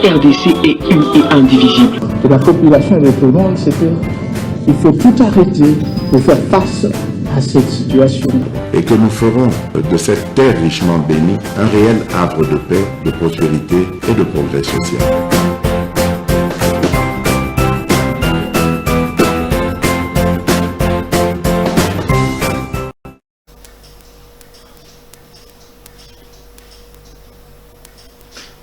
RDC est une et indivisible. Et la population de tout le monde, c'est qu'il faut tout arrêter pour faire face à cette situation. Et que nous ferons de cette terre richement bénie un réel havre de paix, de prospérité et de progrès social.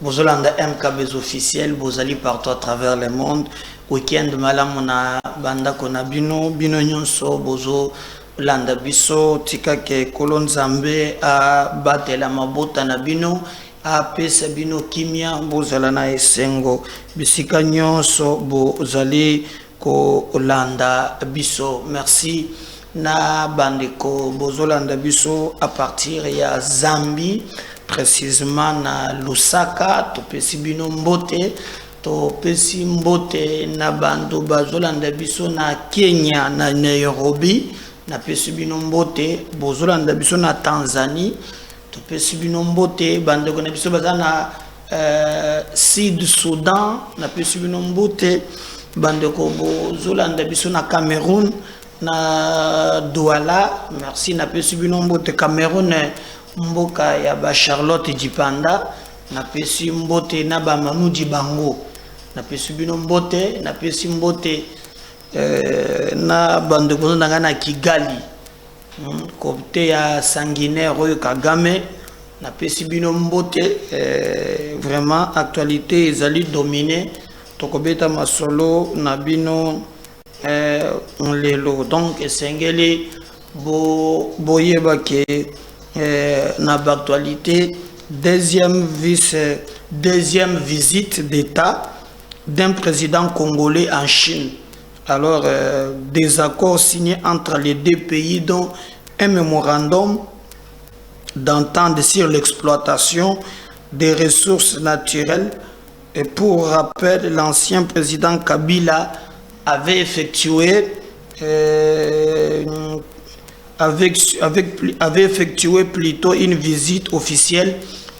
Bozolanda MKBs officiel, bozali partout à travers le monde. Weekend malamuna banda kona bino nyonso bozo landa biso tika ke kolonzambe a batela mabota na bino a pesa bino kimia bozala na esengo bisika nyonso bozali ko landa biso. Merci na bandeko bozolanda biso à partir ya Zambie, précisément na Lusaka, to pesi bino mbote, to pesi mbote na bando bazolanda biso na Kenya na Nairobi, na pesi bino mbote bozolanda biso na Tanzanie, to pesi bino mbote bandeko na biso bazana Sud Soudan, na pesi bino mbote bandeko bozolanda biso na Cameroun na Douala. Merci na pesi bino mbote Cameroun mboka ya ba Charlotte Djipanda, na pesi mbote na ba Manu Dibango, na pesi bino mbote, na pesi mbote na bandeko na Kigali, côté ya sanguinaire oyo Kagame, na pesi bino mbote. Vraiment actualité ezali dominé tokobeta masolo na bino lelo. Donc esengeli boyeba ke na actualité deuxième visite d'État d'un président congolais en Chine. Alors des accords signés entre les deux pays dont un mémorandum d'entente sur l'exploitation des ressources naturelles. Et pour rappel, l'ancien président Kabila avait effectué plutôt une visite officielle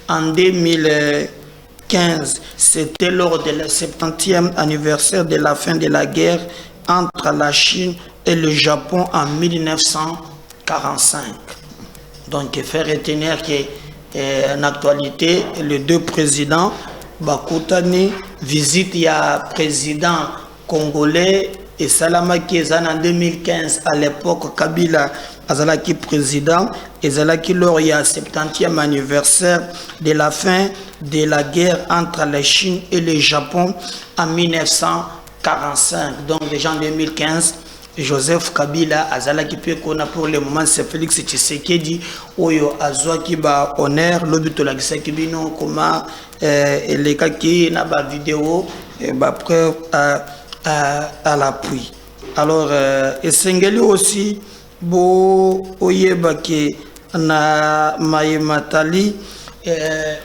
en 2015. C'était lors de la 70e anniversaire de la fin de la guerre entre la Chine et le Japon en 1945. Donc, il faut retenir qu'en actualité, les deux présidents, Bakutani, visite ya président congolais et Salama Kézan en 2015. À l'époque, Kabila Azalaki président et Zalaki lors ya 70e anniversaire de la fin de la guerre entre la Chine et le Japon en 1945. Donc déjà en 2015, Joseph Kabila Azalaki Pekona pour le moment c'est Félix Tshisekedi Oyo Azwaki ba honneur lobito la gisaki bino koma les kaki na ba vidéo ba preuve à l'appui. Alors esengeli aussi bo oyeba ke na Mayematali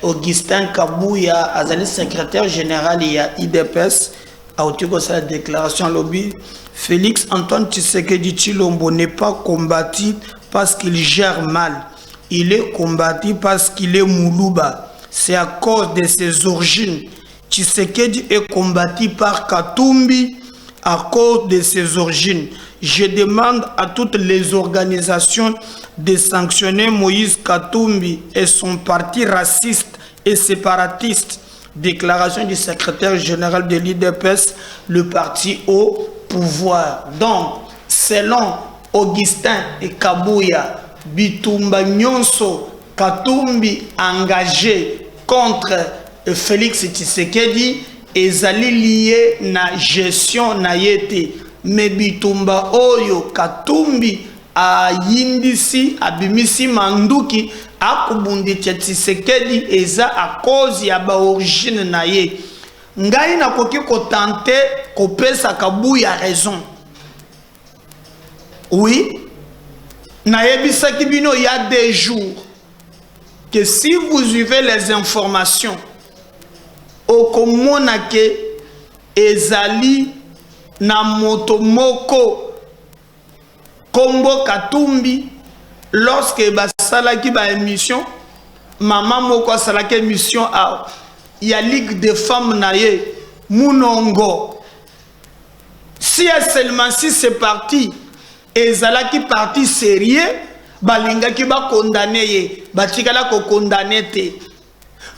Augustin Kabuya azali secrétaire général ya IDPS a otiko sa déclaration lobby. Félix Antoine Tshisekedi Tshilombo n'est pas combattu parce qu'il gère mal. Il est combattu parce qu'il est Moulouba. C'est à cause de ses origines. Tshisekedi est combattu par Katumbi à cause de ses origines. Je demande à toutes les organisations de sanctionner Moïse Katumbi et son parti raciste et séparatiste. Déclaration du secrétaire général de l'IDPS, le parti au pouvoir. Donc, selon Augustin et Kabuya, Bitumba Nyonso Katumbi engagé contre Félix Tshisekedi ezali lié na gestion na yete. Mais Bitumba Oyo Katumbi a yindisi abimisi manduki akubundi Tshisekedi eza a cause ya ba origine na ye. Ngai na koki ko tenter ko pesa Kabuya raison. Oui, na yebisa kibino il y a des jours que si vous suivez les informations okomona ke ezali na moto moko Kombo Katumbi lorsque basalaki ba émission maman moko asalaki émission a il y a Ligue des femmes naye, Mounongo. Si seulement si c'est parti, et Zala qui parti sérieux, balinga qui va condamner, batikala ko condamner te.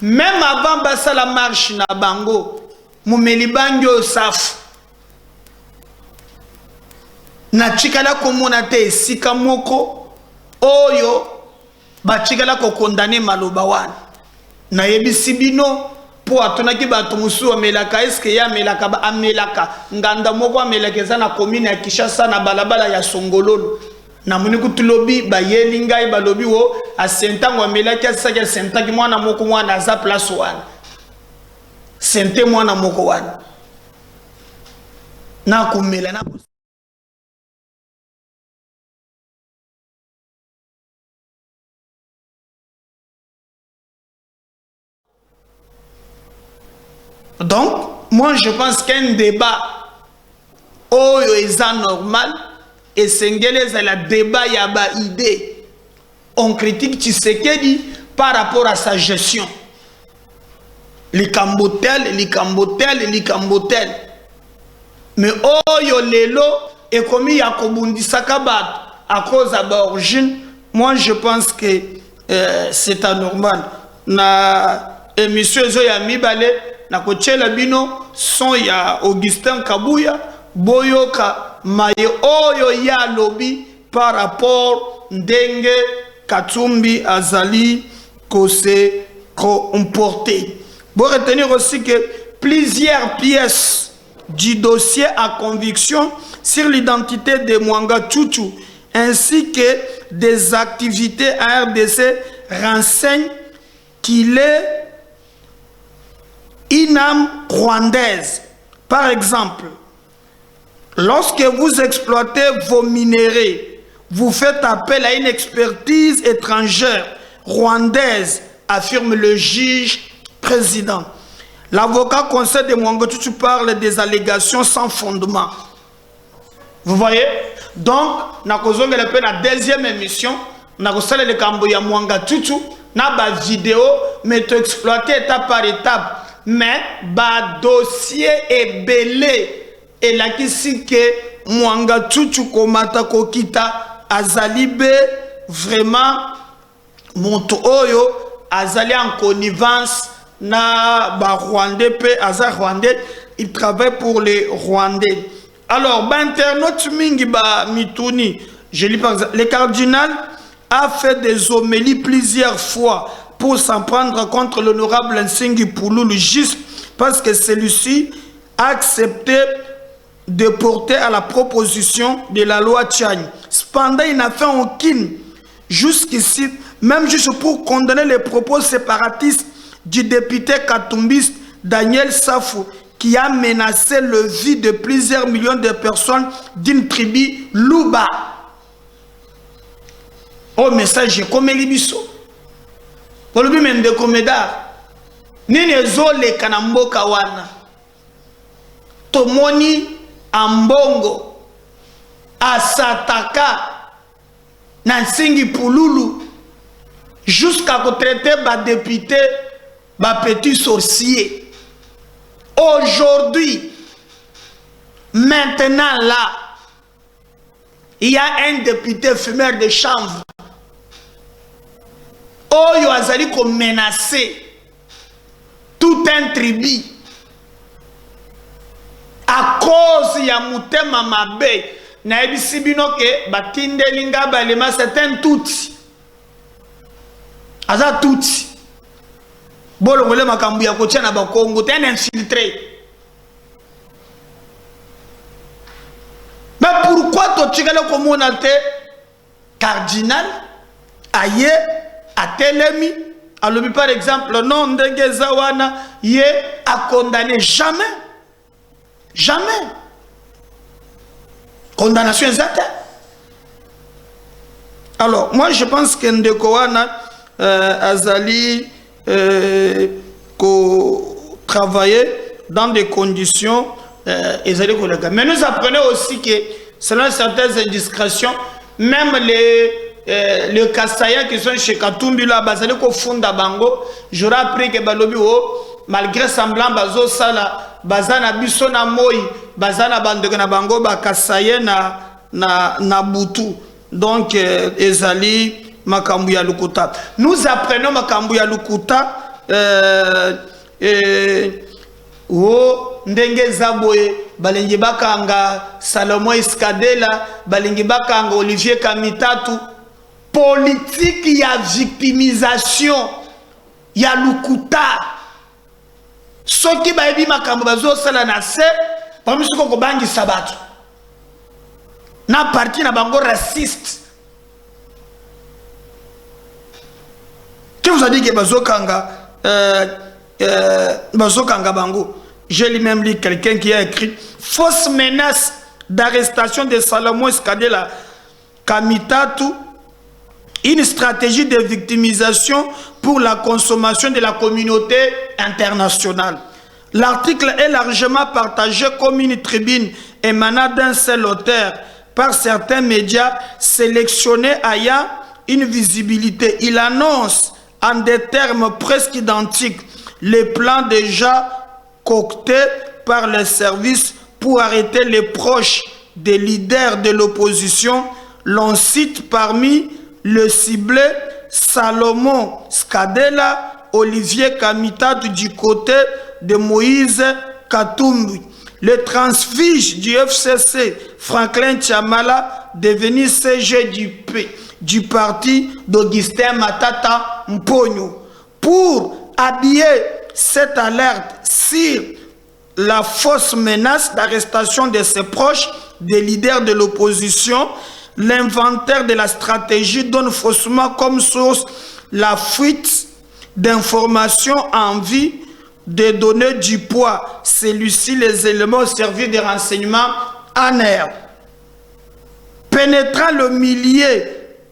Même avant basa la marche na bango, mumeli bango saf. Na chikala ko monate sika moko, oyo, batikala ko condamner maloba wana. Na yebisi bino, po atonaki bato musu amelaka eske ya amelaka ba amelaka nganda moko amelaka eza na commune ya Kinshasa na balabala ya Songololo na muni kutulobi ba yelinga e balobi wo asentango amelaki asaki asentaki mwana moko mwana aza place wana sente mwana moko wana na kumela na Donc, moi je pense qu'un débat est normal et c'est un débat, il y a une idée. On critique Tshisekedi par rapport à sa gestion. Les cambotel. Mais lelo et comme il y a Kobundi Sakabat à cause de l'origine, moi je pense que c'est anormal. Na émission Zoya Mibale. Na kochela bino son ya Augustin Kabuya boyoka maye oyo ya lobby par rapport ndenge Katumbi azali kose comporté. Bon retenir aussi que plusieurs pièces du dossier à conviction sur l'identité de Mwanga Tchouchou ainsi que des activités à RDC renseignent qu'il est une âme rwandaise. Par exemple, lorsque vous exploitez vos minéraux, vous faites appel à une expertise étrangère rwandaise, affirme le juge président. L'avocat conseil de Mwanga Tchouchou parle des allégations sans fondement. Vous voyez? Donc, na kozonga le la deuxième émission, na kosala le kambo ya Mwanga Tchouchou, na ba vidéo, mais tu exploité étape par étape. Mais ba dossier est belé et la kisi que Mwanga Tchouchou komata kokita azalibe vraiment monto oyo azali en connivence na ba Rwandais pe aza Rwandais, il travaille pour les Rwandais. Alors ba internaute mingi ba mituni, je lis par exemple, le cardinal a fait des homélies plusieurs fois pour s'en prendre contre l'honorable Nsengi Pouloulou juste parce que celui-ci a accepté de porter à la proposition de la loi Tchani. Cependant, il n'a fait aucune jusqu'ici, même juste pour condamner les propos séparatistes du député katumbiste Daniel Safou qui a menacé le vie de plusieurs millions de personnes d'une tribu Luba. Au message comme Libiso. Olobi mende komeda nini ezole kanamboka wana tomoni ambongo asataka na Nsengi Pouloulou jusqu'à traiter ba député ba petit sorcier. Aujourd'hui, maintenant là, il y a un député fumeur de chanvre. Oyo azali ko menacer tout un tribu à cause ya mutema mabe na ebisi bino ke batinde linga balema c'est un tutsi aza tutsi bolongole makambu ya kotia na bakongo t'es un infiltré. Mais pourquoi to tchikala komona te cardinal aye à Telemi, à l'objet par exemple, le nom de Gezawana, il a condamné jamais. Jamais. Condamnation exacte. Alors, moi je pense que Ndekowana Azali travailler dans des conditions mais nous apprenons aussi que selon certaines indiscrétions, même les Kassaya qui sont chez Katumbi là, Bazali ko funda bango, j'aurais appris que Balobi malgré semblant bazo sala bazana biso na moi bazana bandeko na bango bakasaye na butu donc ezali makambu ya lukuta. Nous apprenons makambu ya lukuta ndenge zaboye balingi bakanga Salomon Iskadela balingi bakanga Olivier Kamitatu. Politique ya victimisation ya lukuta soki bayebi makambo bazo sala na se bamisiko ko bangi sabatu na parti na bango raciste. Qui vous a dit que bazokanga bango? J'ai lu même lu quelqu'un qui a écrit fausse menace d'arrestation de Salomon Iskadela Kamitatu, une stratégie de victimisation pour la consommation de la communauté internationale. L'article est largement partagé comme une tribune émanant d'un seul auteur par certains médias sélectionnés ayant une visibilité. Il annonce en des termes presque identiques les plans déjà concoctés par les services pour arrêter les proches des leaders de l'opposition. L'on cite parmi le ciblé Salomon Iskadela, Olivier Kamitatu du côté de Moïse Katumbi. Le transfuge du FCC, Franklin Tchamala, devenu CG du parti d'Augustin Matata Mpogno. Pour habiller cette alerte sur la fausse menace d'arrestation de ses proches, des leaders de l'opposition, l'inventaire de la stratégie donne faussement comme source la fuite d'informations en vue de donner du poids. Celui-ci, les éléments au service des renseignements en air. Pénétrant le milieu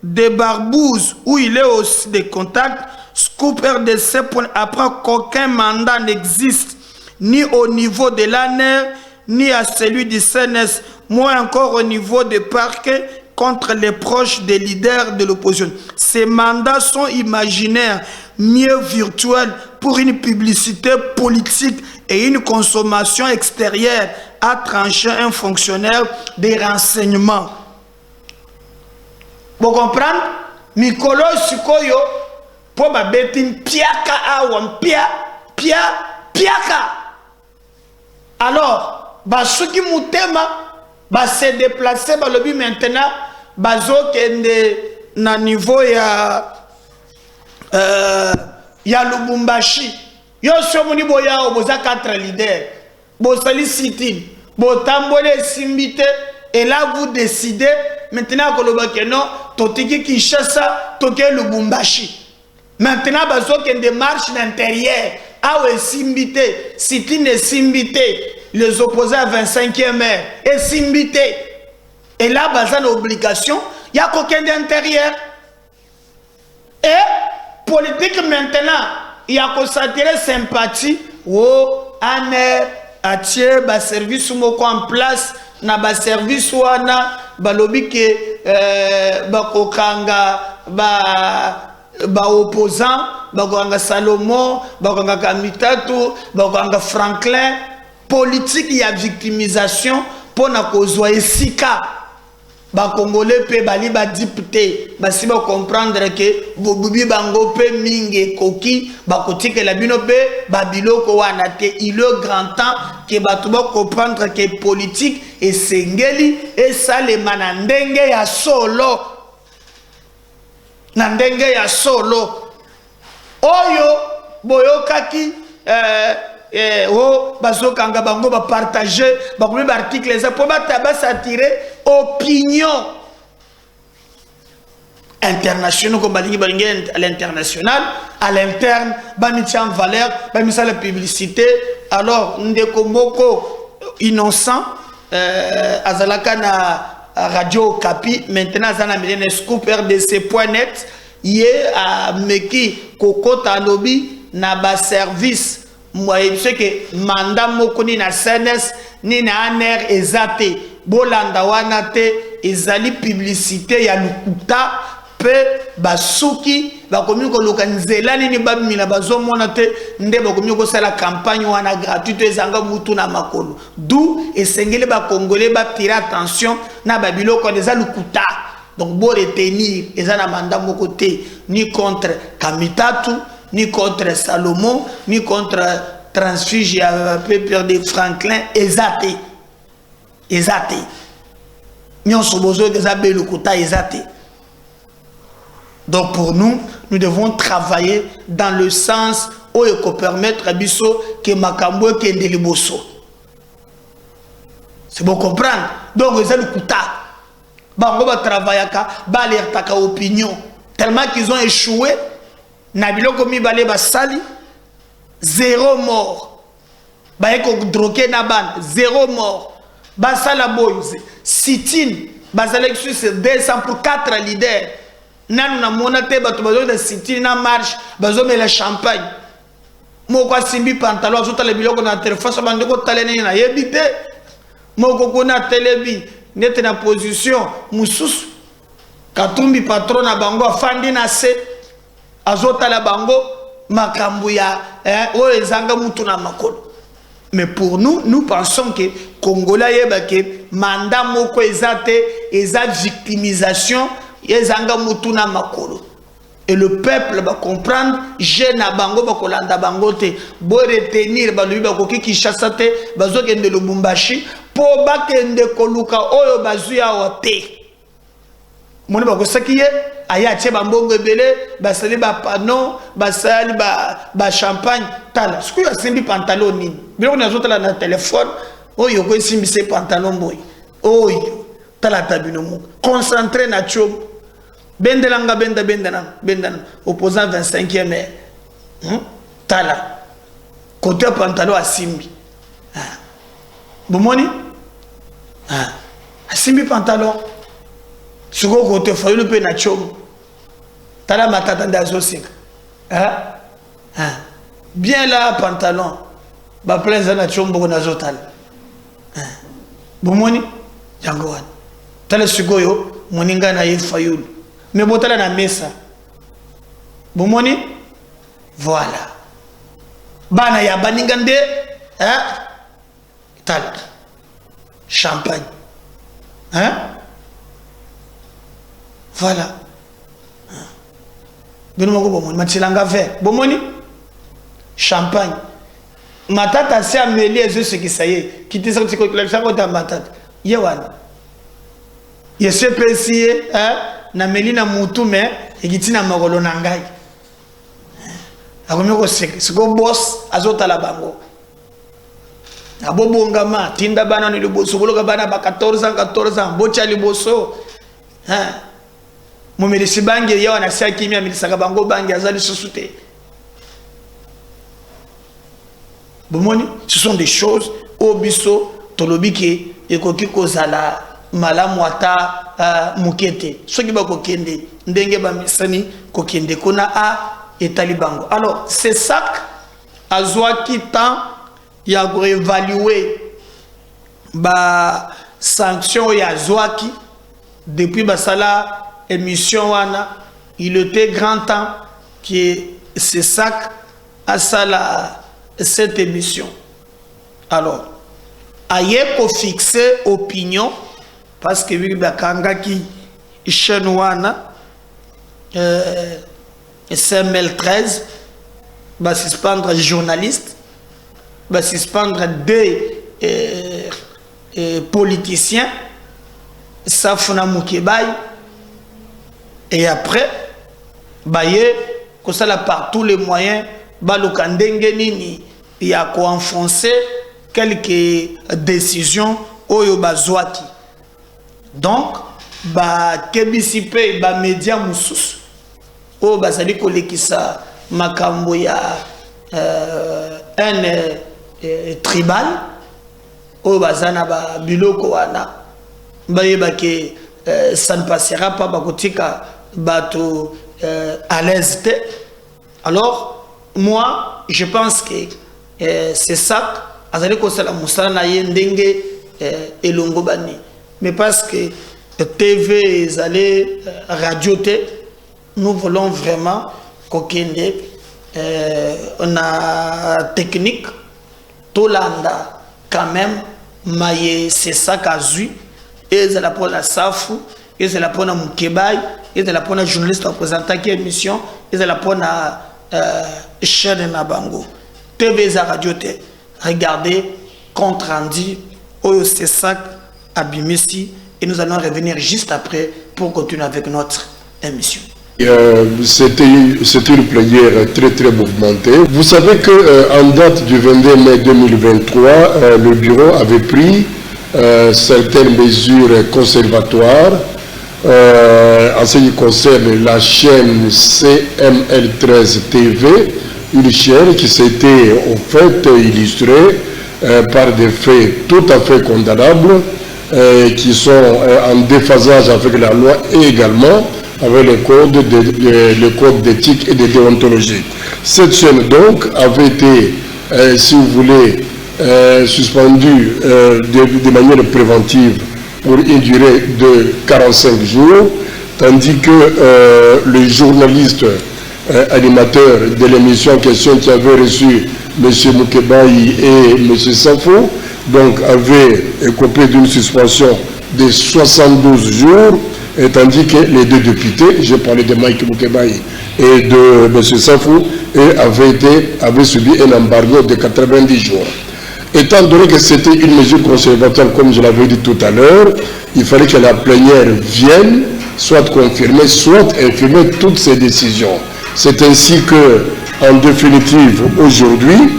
de Barbouze, où il est aussi des contacts, Scoop RDC apprend qu'aucun mandat n'existe, ni au niveau de l'ANR, ni à celui du CNS, moins encore au niveau des parquets contre les proches des leaders de l'opposition. Ces mandats sont imaginaires, mieux virtuels pour une publicité politique et une consommation extérieure, a tranché un fonctionnaire des renseignements. Vous comprenez? Mikolo Sikoyo, pour ma bétine, piaka awam, piaka. Alors, basuki mutema, se déplacer par le but maintenant, bazo kende na niveau ya Lubumbashi. Yo somoni boya oboza 4 leaders. Bo sollicite, bo tambole simbite, et là vous décidez maintenant que non, totiki Kinshasa, toke Lubumbashi. Maintenant bazo kende marche d'intérieur, awe simbite, sitine simbite. Les opposés à 25e maire et simbité. Et là, il y a une obligation, il y a qu'aucun d'intérieur. Et politique maintenant, il y a qu'on s'attirer sympathie. Oh, aner, atie, ba service moko en place, na ba service wana, ba lobby ke, ba kokanga, ba opposant, ba kokanga Salomon, ba kokanga Kamitatu, ba kokanga Franklin. Politique y a victimisation pour na kozwa esika ba congolais pe bali ba député ba si ba comprendre que bobubi bango pe mingi koki ba kotike la bino pe ba biloko wana te. Il est grand temps que ba to ba comprendre que politique et sengeli et ça le manandenge ya solo nandenge ya solo oyo boyokaki bazokanga bango ba partager ba komi ba article za po ba s'attirer opinion internationale comme balingi à l'international, à l'interne ba mettre en valeur ba mettre la publicité. Alors ndeko moko innocent azalaka na radio Kapi maintenant azana milene Scoop RDC.net yé a meki kokota lobby na ba service. Moi, je sais que mandat mokoni na CNS ni na ANR ezate bolanda wana te ezali publicité ya lukuta pe basuki bakomi ko lokanzela nini babimila bazomona te nde bakomi ko sala campagne wana gratuite ezanga mutu na makolo d'où esengeli ba congolais ba tirer attention na babiloko déjà lukuta donc bo retenir ezana manda moko te ni contre Kamitatu ni contre Salomon ni contre transfuge ya Pierre de Franklin ezate nyonso bozo déjà be lukuta ezate. Donc pour nous, nous devons travailler dans le sens où il faut permettre à Bisso que Makambo qui est de l'Ibosso. C'est bon comprendre. Donc ils ont le kuta. Bango va travailler ba l'air taka opinion. Tellement qu'ils ont échoué. Nabilo komi balé ba sali. 0 mort. Ba eko drogué na ban 0 mort. Ba sala boys. Sit-in. Ba sélection c'est 200 pour 4 leaders. Nanu na monate bato bazo de city na marche bazo mela champagne moko simbi pantalon azota le biloko na téléphone so bande ko talene na yebite moko ko na telebi nete na position mususu katumbi patron na bango afandi na se azota la bango makambu ya o ezanga mutu na makolo. Mais pour nous, nous pensons que Congolais yeba ke mandat moko ezate eza victimisation. Et le peuple va comprendre, je na bango ba kolanda bango te, bo retenir ba lubi ba koki Kinshasa te, bazo kende Lubumbashi, po ba kende koluka oyo bazuya ote. Moni ba kosakiye, aya che ba mbongo ebele, ba sali ba pano, ba sali ba champagne, tala. Sku ya simbi pantalon nini. Biloko na zotala na téléphone, oyo ko simbi se pantalon boy. Oyo, tala tabino mo. Concentré na chom. Bendelanga bendana opposant 25e mai tala côté pantalon asimbi bomoni asimbi pantalon suko côté fayulu pe na chom tala matata ndazo singa bien là pantalon ba plaza na chom boko nazo tala bomoni jango wan tala suko moninga na ye fayulu. Mais botala na mesa. Bomoni? Voilà. Bana ya baningande, tal. Champagne. Voilà. Benomo bomoni matilanga vert. Bomoni? Champagne. Matata se ameli ezo ce qui ça y est, qui te sorti ko la chango ta matata. Yewan. Yese pesier, na melina mutu me egitina magolo na ngai akomi ko siko boss azota la bango abobonga ma tinda bana ni liboso boloka bana ba 14 ans bocha liboso mo melisi bangi yawa na sia kimia milisaka bango bangi azali susute bomoni. Ce sont des choses obiso tolobiki ekoki kozala malamu ata mukete soki ba kokende ndenge ba misani kokende kona a etalibango. Alors c'est ça azwa qui temps ya ko évaluer ba sanction ya zwaki depuis ba sala émission wana. Il était grand temps que c'est ça à sala cette émission. Alors aye ko fixer opinion parce que oui bakanga ki chaîne wana SML13 va suspendre journalistes, va suspendre deux politiciens, Safuna Moukebaï, et après baye que ça là par tous les moyens balokandenge nini il y a quoi enfoncer quelques décisions oyo bazwaki. Donc ba kebisipe ba média mususu o bazali kolekisa makambo ya tribal o bazana ba biloko wana bayeba ke ça ne passera pas bakotika bato à l'aise. Alors moi je pense que c'est ça azali ko sala musala na yendenge elongo bani. Mais parce que TV, radio, nous voulons vraiment kokende na technique tolanda quand même maye c'est ça kazui et c'est la pour la safu et c'est la pour na mukebai et c'est la pour na journaliste représentant qui émission et c'est la pour na chaîne na bango TV za radio te regardez compte rendu oh c'est ça abimisi et nous allons revenir juste après pour continuer avec notre émission. C'était une plénière très mouvementée. Vous savez qu'en date du 22 mai 2023, le bureau avait pris certaines mesures conservatoires en ce qui concerne la chaîne CML13 TV, une chaîne qui s'était en fait illustrée par des faits tout à fait condamnables qui sont en déphasage avec la loi et également avec le code d'éthique et de déontologie. Cette chaîne donc avait été, si vous voulez, suspendue de manière préventive pour une durée de 45 jours, tandis que le journaliste animateur de l'émission en question qui avait reçu M. Mukebai et M. Safo, donc avait écopé d'une suspension de 72 jours, et tandis que les deux députés, j'ai parlé de Mike Mukebai et de M. Safou, avaient subi un embargo de 90 jours. Étant donné que c'était une mesure conservatoire, comme je l'avais dit tout à l'heure, il fallait que la plénière vienne, soit confirmer, soit infirmer toutes ces décisions. C'est ainsi que, en définitive, aujourd'hui,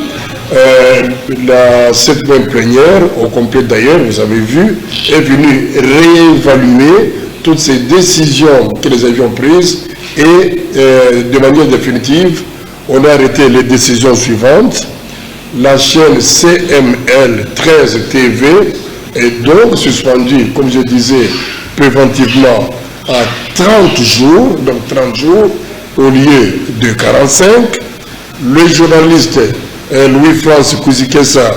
cette même plénière, au complet d'ailleurs, vous avez vu, est venue réévaluer toutes ces décisions que nous avions prises et de manière définitive, on a arrêté les décisions suivantes. La chaîne CML 13 TV est donc suspendue, comme je disais, préventivement à 30 jours, donc 30 jours au lieu de 45. Le journaliste Louis-France Kouzikessa,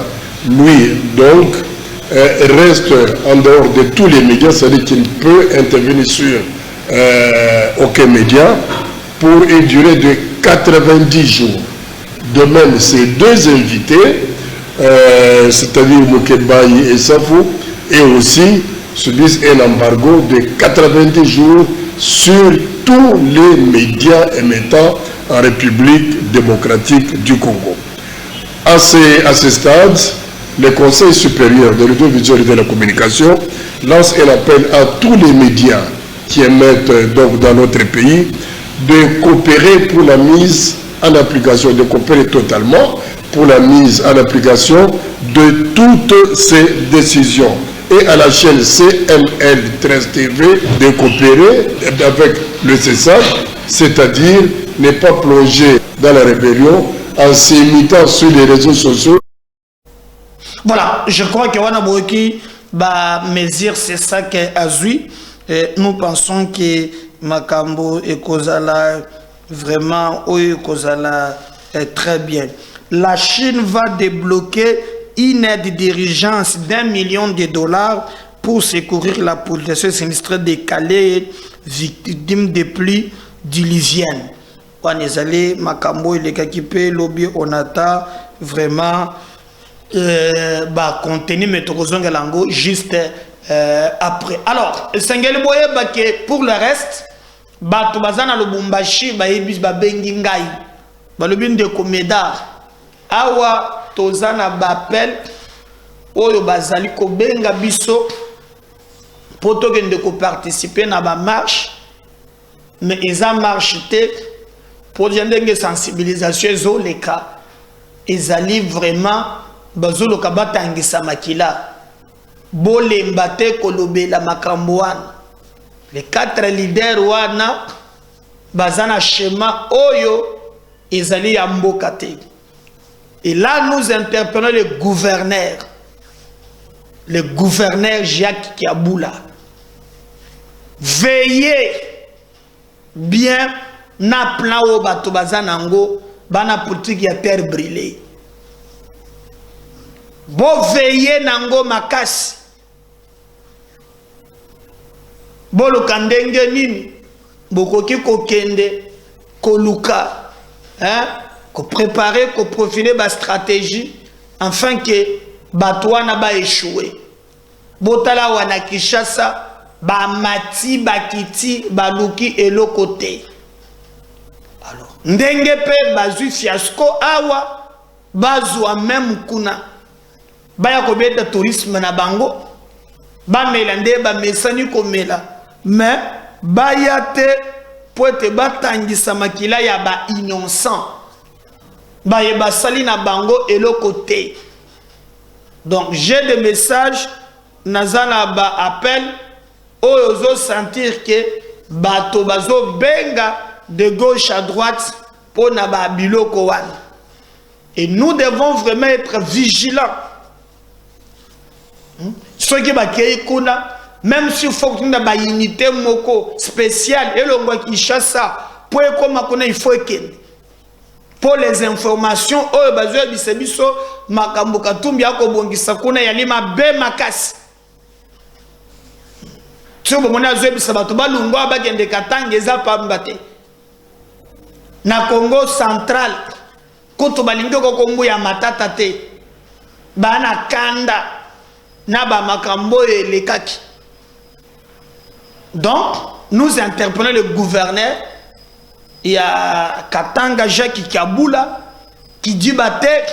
lui, donc, reste en dehors de tous les médias, c'est-à-dire qu'il peut intervenir sur aucun média pour une durée de 90 jours. De même, ces deux invités, c'est-à-dire Mukebai et Safou, et aussi subissent un embargo de 90 jours sur tous les médias émettant en République démocratique du Congo. À ce stade, le Conseil supérieur de l'audiovisuel et de la communication lance un appel à tous les médias qui émettent donc dans notre pays de coopérer pour la mise en application, de coopérer totalement pour la mise en application de toutes ces décisions. Et à la chaîne CML 13 TV de coopérer avec le CESAC, c'est-à-dire ne pas plonger dans la rébellion en s'imitant sur les réseaux sociaux. Voilà, je crois que Wanaboki va mesure c'est ça qu'est Azui. Nous pensons que Makambo et Kozala vraiment Kozala est très bien. La Chine va débloquer une aide d'urgence d'$1 million pour secourir la population sinistrée des Calais victimes des pluies diluviennes. On est allé Makambo et les Kakipé, Lobby, Onata, vraiment contenir Metrozonga Lango juste après. Alors, pour le reste, Bato Bazana Lubumbashi, Baebis Babengi Ngai, Balubin de Komeda, Awa Tozana Bapel, Oyo Bazali Kobenga Biso, Poto de participer à la marche, mais ils ont marché pour une sensibilisation, les cas, ils allaient vraiment. Bazolo kabata ngisa makila bole mbate kolobe la makambouane les 4 leaders wana bazana schéma oyo ezali ya mboka te. Et là nous interpellons le gouverneur Jacques Kiaboula, veillez bien na plan o bato bazana ngo bana politique ya terre brûlée. Bo veillez nango makasi. Bo lokandenge nini bokoki kokende koluka qu'on préparer, qu'on profiler la stratégie, afin que Batouan n'a pas échoué. Botala wana Kishasa, ba mati, ba kiti, ba luki et le côté. Alors, ndenge pe bazu fiasco awa, bazwa même kuna. Baya kobeta tourisme na bango, ba melande, ba mesani komela. Mais, baya te, poete batangisa makila ya ba innocent. Baye basali na bango et le côté. Donc, j'ai des messages, nazana ba appel, ozo sentir que bato bazo benga de gauche à droite pour na ba biloko wana. Et nous devons vraiment être vigilants. Ceux qui bakei kuna, même si faut que nous ba unité moko spéciale et le ngwa Kinshasa, pour comme kuna il faut que pour les informations, oh bazwe bisebiso makambo katumbi yako bongisa kuna yalima be makasi. Tso bomona zwe bisabato balungwa bagende katangeza pambate. Na Congo central, koto balingo ko Congo ya matata te. Bana kanda na ba makambo elekaki. Donc, nous interpellons le gouverneur. Il y a Katanga Jacques Kabula qui dit batek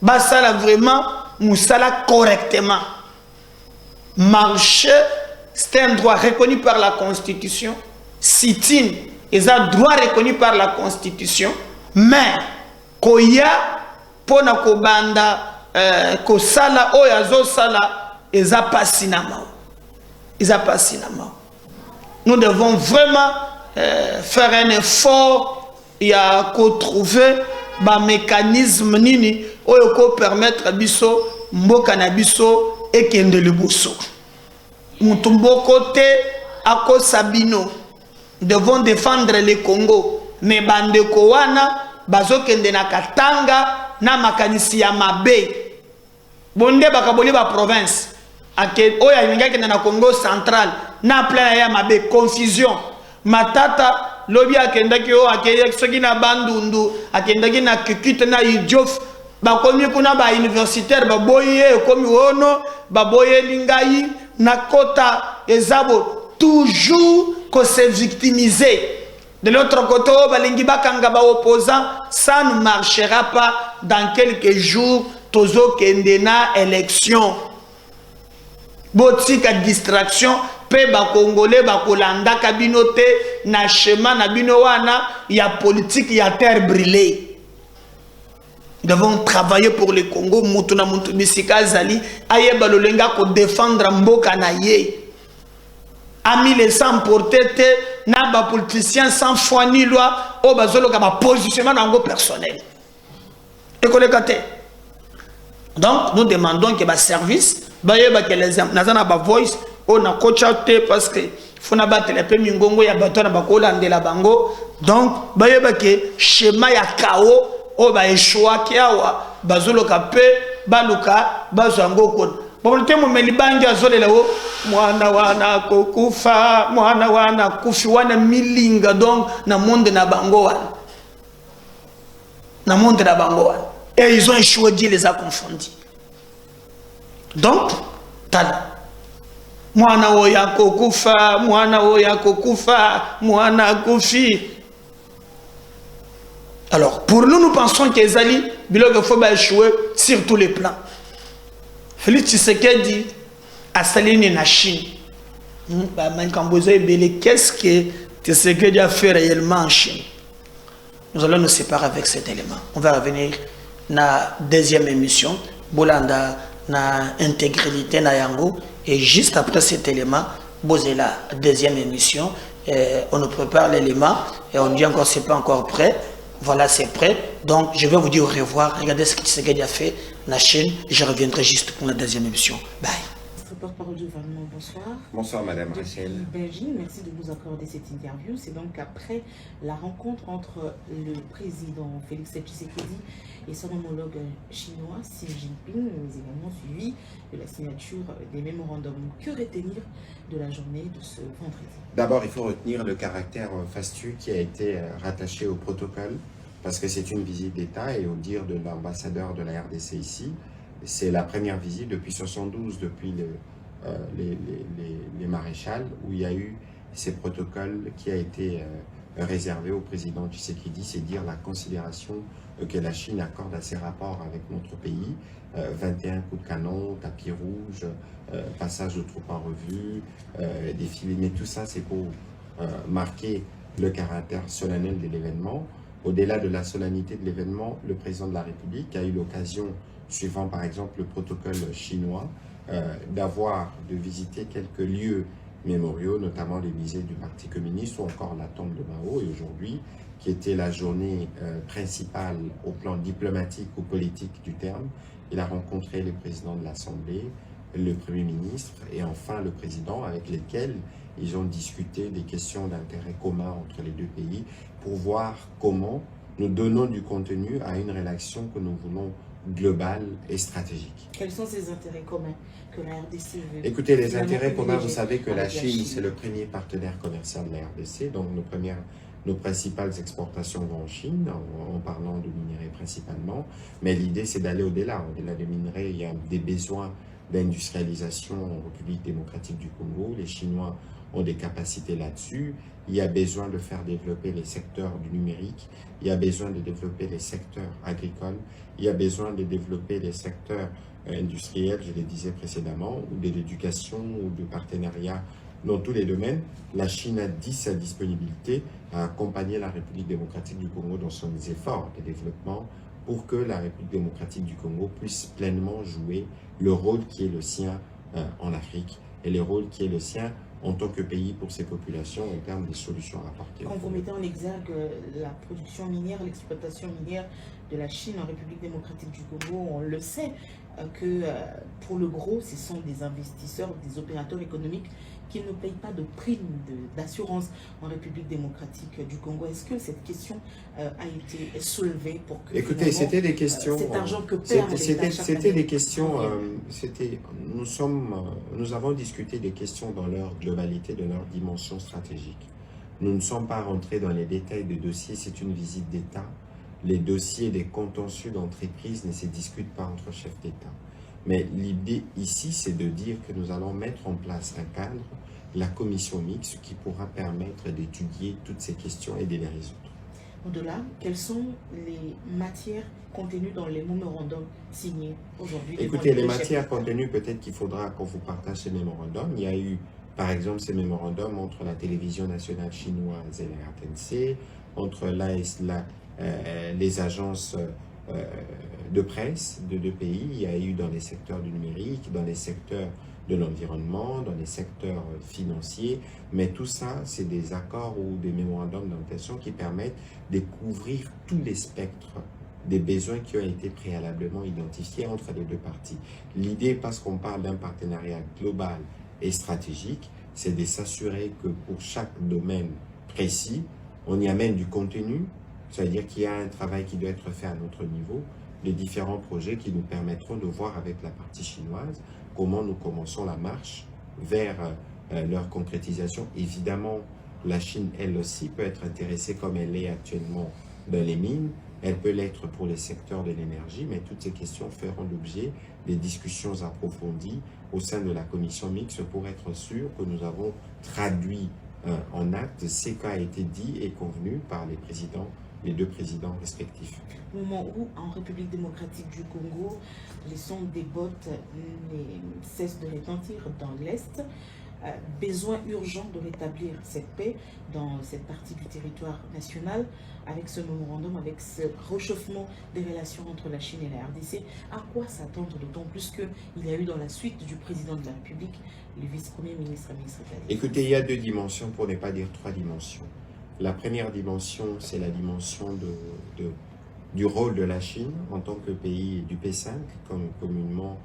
basala vraiment moussala correctement. Marcher, c'est un droit reconnu par la Constitution. Sit-in est un droit reconnu par la Constitution. Mais koya pona kobanda kosala oyazo sala eza pasinama. Eza pasinama. Nous devons vraiment faire un effort, il y a qu'à trouver un mécanisme nini qui permettre biso mboka na biso et kende le bosso. Mutumbo côté à Sabino devons défendre le Congo, mais bande kowana bazo kende na Katanga na makanisi ya mabe. Bonde bakaboli ba province ake oya ninga kende na Congo central na plein ya mabe confusion. Matata lobi akendaki o akeye soki na bandundu akendaki na kikite na idiof bakomi kuna ba universitaire baboye komi wono baboye lingai na kota ezabo toujours que se victimiser. De l'autre côté balingi bakanga ba opposant, ça ne marchera pas dans quelques jours tozo kendena élection. Botika distraction pe ba congolais ba kolanda kabinote na chemin na bino wana ya politique ya terre brûlée. Nous devons travailler pour le Congo mutuna muntu bisika zali ayeba lolenga ko défendre mboka na ye. Ami les sans porter te na ba politicien sans foi ni loi o bazolo ka ba positionnement nango personnel. Ekolekate. Donc nous demandons que ba service bayeba que les nazana ba voice on a coaché parce que faut na battre les premiers ngongo ya bato na bakola ndela bango. Donc bayeba que schéma ya kao o ba échoua kiawa bazolo ka pe baluka bazango kon bon temo melibangi azolela wo mwana wana kokufa mwana wana kufi wana milinga donc na monde na bango wana na monde na bango wana et ils ont échoué, Dieu les a confondus. Donc tala mwana oya kokufa mwana oya kokufa mwana kufi. Alors pour nous nous pensons que Zali bilogo faut ba échouer sur tous les plans. Félix Tshisekedi a salini na Chine. Qu'est-ce que Tshisekedi a fait réellement en Chine? Nous allons nous séparer avec cet élément. On va revenir à la deuxième émission. Bolanda na intégralité na yango. Et juste après cet élément, posez la deuxième émission. On nous prépare l'élément et on dit encore c'est pas encore prêt. Voilà, c'est prêt. Donc, je vais vous dire au revoir. Regardez ce que Tshisekedi a fait la Chine. Je reviendrai juste pour la deuxième émission. Bye. Porte-parole du gouvernement, bonsoir. Bonsoir Madame Rachel. Belgique, merci de nous accorder cette interview. C'est donc après la rencontre entre le président Félix Tshisekedi et son homologue chinois Xi Jinping, mais également suivi de la signature des mémorandums. Que retenir de la journée de ce vendredi? D'abord, il faut retenir le caractère fastueux qui a été rattaché au protocole parce que c'est une visite d'État et au dire de l'ambassadeur de la RDC ici, c'est la première visite depuis 72, depuis les maréchals, où il y a eu ces protocoles qui a été réservé au président Tshisekedi, c'est dire la considération que la Chine accorde à ses rapports avec notre pays. 21 coups de canon, tapis rouge, passage de troupes en revue, défilé, mais tout ça c'est pour marquer le caractère solennel de l'événement. Au-delà de la solennité de l'événement, le président de la République a eu l'occasion, suivant par exemple le protocole chinois, de visiter quelques lieux mémoriaux, notamment les musées du Parti communiste ou encore la tombe de Mao. Et aujourd'hui, qui était la journée principale au plan diplomatique ou politique du terme, il a rencontré le président de l'Assemblée, le Premier ministre et enfin le président, avec lesquels ils ont discuté des questions d'intérêt commun entre les deux pays pour voir comment nous donnons du contenu à une relation que nous voulons globale et stratégique. Quels sont ces intérêts communs que la RDC veut? Écoutez, les intérêts communs, vous savez que la Chine, c'est le premier partenaire commercial de la RDC, donc nos principales exportations vont en Chine, en parlant de minerais principalement, mais l'idée c'est d'aller au-delà des minerais. Il y a des besoins d'industrialisation en République démocratique du Congo, les Chinois ont des capacités là-dessus, il y a besoin de faire développer les secteurs du numérique, il y a besoin de développer les secteurs agricoles, il y a besoin de développer les secteurs industriels, je le disais précédemment, ou de l'éducation ou de partenariat dans tous les domaines. La Chine a dit sa disponibilité à accompagner la République démocratique du Congo dans son efforts de développement pour que la République démocratique du Congo puisse pleinement jouer le rôle qui est le sien en Afrique et le rôle qui est le sien en tant que pays pour ses populations en termes des solutions à apporter. Quand vous mettez en exergue la production minière, l'exploitation minière de la Chine en République démocratique du Congo, on le sait que pour le gros, ce sont des investisseurs, des opérateurs économiques qui ne payent pas de primes d'assurance en République démocratique du Congo. Est-ce que cette question a été soulevée pour que... Écoutez, c'était des questions... cet argent que perd C'était des questions... nous avons discuté des questions dans leur globalité, de leur dimension stratégique. Nous ne sommes pas rentrés dans les détails des dossiers, c'est une visite d'État. Les dossiers des contentieux d'entreprise ne se discutent pas entre chefs d'État. Mais l'idée ici, c'est de dire que nous allons mettre en place un cadre, la commission mixte, qui pourra permettre d'étudier toutes ces questions et de les résoudre. Au-delà, quelles sont les matières contenues dans les mémorandums signés aujourd'hui? Écoutez, les matières contenues, peut-être qu'il faudra qu'on vous partage ces mémorandums. Il y a eu, par exemple, ces mémorandums entre la télévision nationale chinoise et la RTNC, entre les agences de presse de deux pays. Il y a eu dans les secteurs du numérique, dans les secteurs de l'environnement, dans les secteurs financiers, mais tout ça, c'est des accords ou des mémorandums d'intention qui permettent de couvrir tous les spectres des besoins qui ont été préalablement identifiés entre les deux parties. L'idée, parce qu'on parle d'un partenariat global et stratégique, c'est de s'assurer que pour chaque domaine précis, on y amène du contenu, c'est-à-dire qu'il y a un travail qui doit être fait à notre niveau, les différents projets qui nous permettront de voir avec la partie chinoise comment nous commençons la marche vers leur concrétisation. Évidemment, la Chine, elle aussi, peut être intéressée comme elle est actuellement dans les mines. Elle peut l'être pour les secteurs de l'énergie, mais toutes ces questions feront l'objet des discussions approfondies au sein de la commission mixte pour être sûr que nous avons traduit en acte ce qui a été dit et convenu par les deux présidents respectifs. Au moment où, en République démocratique du Congo, les sons des bottes ne cessent de retentir dans l'Est, besoin urgent de rétablir cette paix dans cette partie du territoire national, avec ce mémorandum, avec ce réchauffement des relations entre la Chine et la RDC. À quoi s'attendre, d'autant plus qu'il y a eu dans la suite du président de la République, le vice-premier ministre, ministre de la Défense. Écoutez, il y a deux dimensions, pour ne pas dire trois dimensions. La première dimension, c'est la dimension du rôle de la Chine en tant que pays du P5, comme communément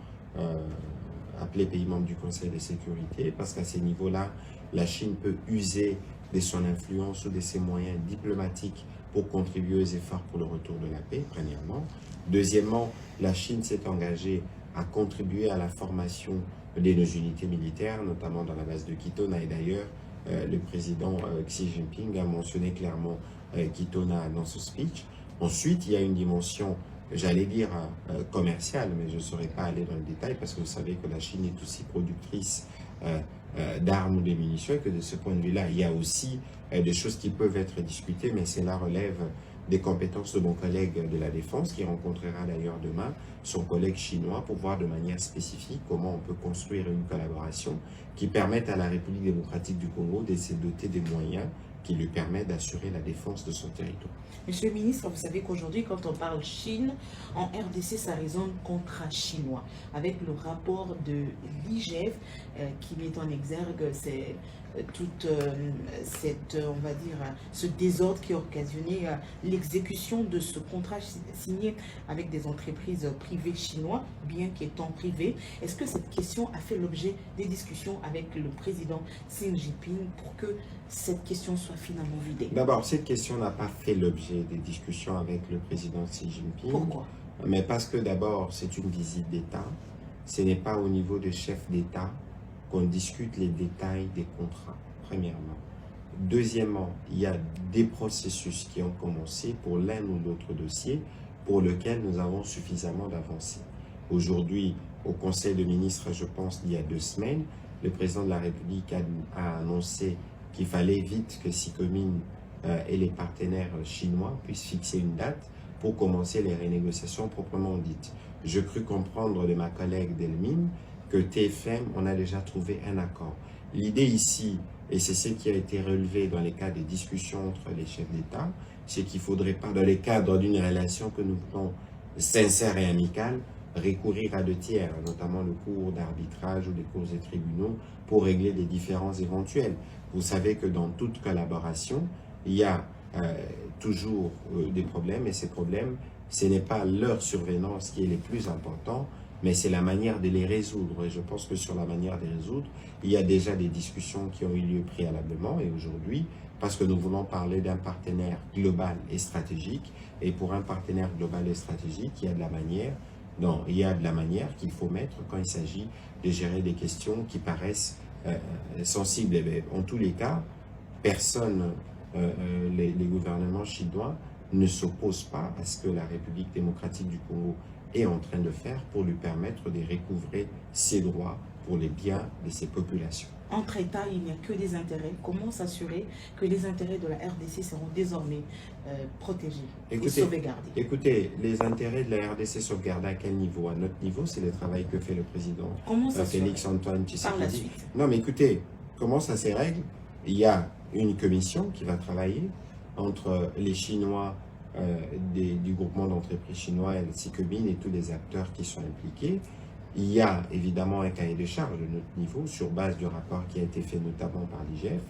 appelé pays membre du Conseil de sécurité, parce qu'à ces niveaux-là, la Chine peut user de son influence ou de ses moyens diplomatiques pour contribuer aux efforts pour le retour de la paix, premièrement. Deuxièmement, la Chine s'est engagée à contribuer à la formation de nos unités militaires, notamment dans la base de Kitona, et d'ailleurs, le président Xi Jinping a mentionné clairement Kitona dans ce speech. Ensuite, il y a une dimension, j'allais dire, commerciale, mais je ne saurais pas aller dans le détail parce que vous savez que la Chine est aussi productrice d'armes ou de munitions et que de ce point de vue-là, il y a aussi des choses qui peuvent être discutées, mais cela relève des compétences de mon collègue de la Défense qui rencontrera d'ailleurs demain son collègue chinois pour voir de manière spécifique comment on peut construire une collaboration qui permette à la République démocratique du Congo de se doter des moyens qui lui permettent d'assurer la défense de son territoire. Monsieur le ministre, vous savez qu'aujourd'hui, quand on parle Chine, en RDC, ça résonne contrat chinois. Avec le rapport de l'IGF qui met en exergue toute cette, on va dire, ce désordre qui a occasionné l'exécution de ce contrat signé avec des entreprises privées chinois, bien qu'étant privées. Est-ce que cette question a fait l'objet des discussions avec le président Xi Jinping pour que cette question soit finalement vidée? D'abord, cette question n'a pas fait l'objet des discussions avec le président Xi Jinping. Pourquoi? Mais parce que d'abord, c'est une visite d'État. Ce n'est pas au niveau des chefs d'État qu'on discute les détails des contrats, premièrement. Deuxièmement, il y a des processus qui ont commencé pour l'un ou l'autre dossier pour lequel nous avons suffisamment d'avancées. Aujourd'hui, au Conseil de ministres, je pense, il y a 2 semaines, le président de la République a annoncé qu'il fallait vite que SICOMIN et les partenaires chinois puissent fixer une date pour commencer les renégociations proprement dites. Je crus comprendre de ma collègue Delmine que TFM, on a déjà trouvé un accord. L'idée ici, et c'est ce qui a été relevé dans les cas des discussions entre les chefs d'État, c'est qu'il ne faudrait pas, dans les cadres d'une relation que nous voulons sincère et amicale, recourir à 2 tiers, notamment le cours d'arbitrage ou des cours des tribunaux, pour régler des différends éventuels. Vous savez que dans toute collaboration, il y a toujours des problèmes, et ces problèmes, ce n'est pas leur survenance qui est le plus important, mais c'est la manière de les résoudre. Et je pense que sur la manière de les résoudre, il y a déjà des discussions qui ont eu lieu préalablement, et aujourd'hui, parce que nous voulons parler d'un partenaire global et stratégique, et pour un partenaire global et stratégique, il y a de la manière qu'il faut mettre quand il s'agit de gérer des questions qui paraissent sensibles. Et en tous les cas, personne, les gouvernements chinois ne s'opposent pas à ce que la République démocratique du Congo est en train de faire pour lui permettre de recouvrer ses droits pour les biens de ses populations. Entre États, il n'y a que des intérêts. Comment s'assurer que les intérêts de la RDC seront désormais protégés et sauvegardés? Écoutez, les intérêts de la RDC sauvegardés à quel niveau? À notre niveau, c'est le travail que fait le président Félix-Antoine Tshisekedi. Non, mais écoutez, comment ça se règle? Il y a une commission qui va travailler entre les Chinois du groupement d'entreprises chinois, le SICOMIN et tous les acteurs qui sont impliqués. Il y a évidemment un cahier de charge de notre niveau sur base du rapport qui a été fait notamment par l'IGF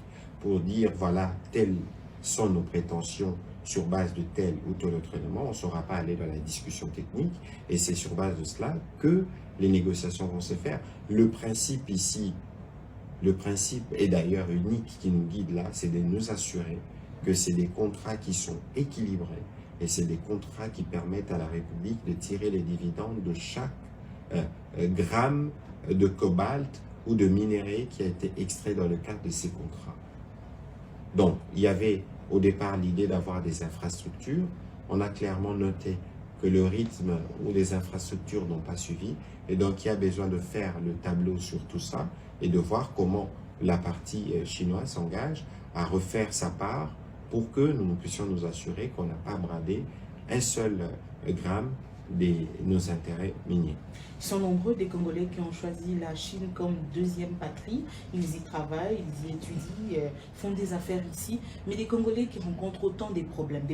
pour dire voilà, telles sont nos prétentions sur base de tel ou tel autre élément. On ne saura pas aller dans la discussion technique et c'est sur base de cela que les négociations vont se faire. Le principe ici, le principe est d'ailleurs unique qui nous guide là, c'est de nous assurer que c'est des contrats qui sont équilibrés et c'est des contrats qui permettent à la République de tirer les dividendes de chaque gramme de cobalt ou de minerai qui a été extrait dans le cadre de ces contrats. Donc, il y avait au départ l'idée d'avoir des infrastructures. On a clairement noté que le rythme ou les infrastructures n'ont pas suivi et donc il y a besoin de faire le tableau sur tout ça et de voir comment la partie chinoise s'engage à refaire sa part pour que nous puissions nous assurer qu'on n'a pas bradé un seul gramme de nos intérêts miniers. Ils sont nombreux des Congolais qui ont choisi la Chine comme deuxième patrie. Ils y travaillent, ils y étudient, font des affaires ici. Mais des Congolais qui rencontrent autant des problèmes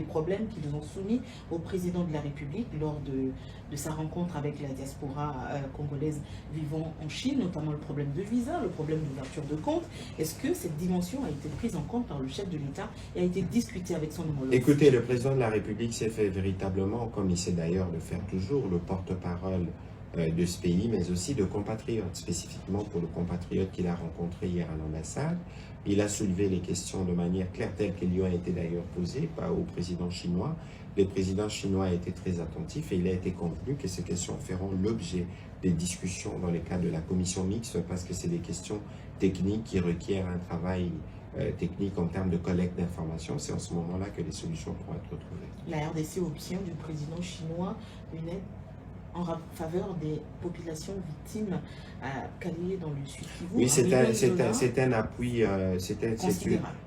qu'ils ont soumis au président de la République lors de sa rencontre avec la diaspora congolaise vivant en Chine, notamment le problème de visa, le problème d'ouverture de compte. Est-ce que cette dimension a été prise en compte par le chef de l'État et a été discutée avec son homologue? Écoutez, le président de la République s'est fait véritablement, comme il sait d'ailleurs de faire toujours, le porte-parole de ce pays, mais aussi de compatriotes, spécifiquement pour le compatriote qu'il a rencontré hier à l'ambassade. Il a soulevé les questions de manière claire, telles qu'elles lui ont été d'ailleurs posées au président chinois. Le président chinois a été très attentif et il a été convenu que ces questions feront l'objet des discussions dans le cadre de la commission mixte parce que c'est des questions techniques qui requièrent un travail techniques en termes de collecte d'informations. C'est en ce moment-là que les solutions pourront être retrouvées. La RDC obtient du président chinois une aide en faveur des populations victimes à Calais dans le Sud Kivu. Oui, c'est un appui,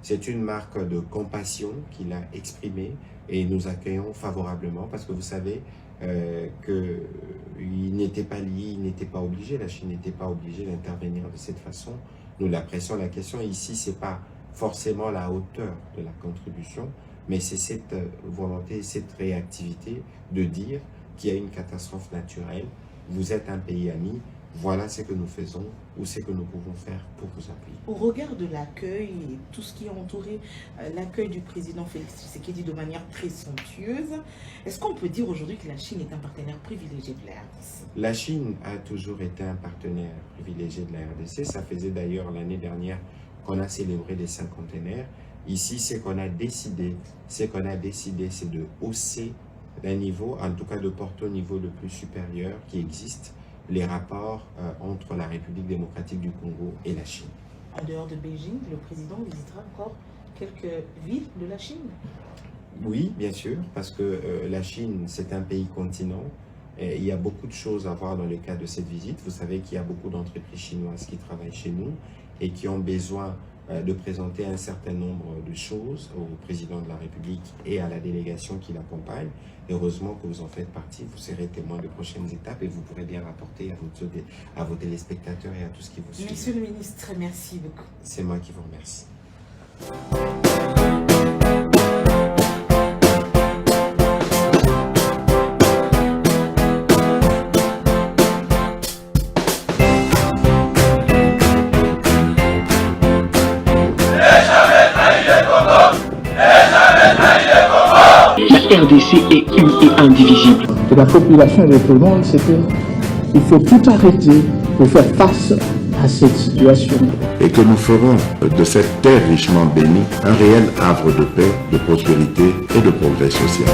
c'est une marque de compassion qu'il a exprimée et nous accueillons favorablement parce que vous savez qu'il n'était pas lié, il n'était pas obligé, la Chine n'était pas obligée d'intervenir de cette façon. Nous l'apprécions. La question ici, c'est pas forcément la hauteur de la contribution, mais c'est cette volonté, cette réactivité de dire qu'il y a une catastrophe naturelle, vous êtes un pays ami, voilà ce que nous faisons ou ce que nous pouvons faire pour vous appuyer. Au regard de l'accueil et tout ce qui a entouré l'accueil du président Félix Tshisekedi de manière très somptueuse, est-ce qu'on peut dire aujourd'hui que la Chine est un partenaire privilégié de la RDC? La Chine a toujours été un partenaire privilégié de la RDC. Ça faisait d'ailleurs l'année dernière qu'on a célébré les cinquantenaires. Ici, ce qu'on a décidé, c'est de hausser d'un niveau, en tout cas de porter au niveau le plus supérieur qui existe, les rapports entre la République démocratique du Congo et la Chine. En dehors de Beijing, le président visitera encore quelques villes de la Chine? Oui, bien sûr, parce que la Chine, c'est un pays continent. Et il y a beaucoup de choses à voir dans le cadre de cette visite. Vous savez qu'il y a beaucoup d'entreprises chinoises qui travaillent chez nous et qui ont besoin de présenter un certain nombre de choses au président de la République et à la délégation qui l'accompagne. Heureusement que vous en faites partie, vous serez témoin de prochaines étapes et vous pourrez bien rapporter à vos téléspectateurs et à tout ce qui vous suit. Monsieur le ministre, merci beaucoup. C'est moi qui vous remercie. La RDC est une et indivisible. De la population et de tout le monde, c'est qu'il faut tout arrêter pour faire face à cette situation. Et que nous ferons de cette terre richement bénie un réel havre de paix, de prospérité et de progrès social.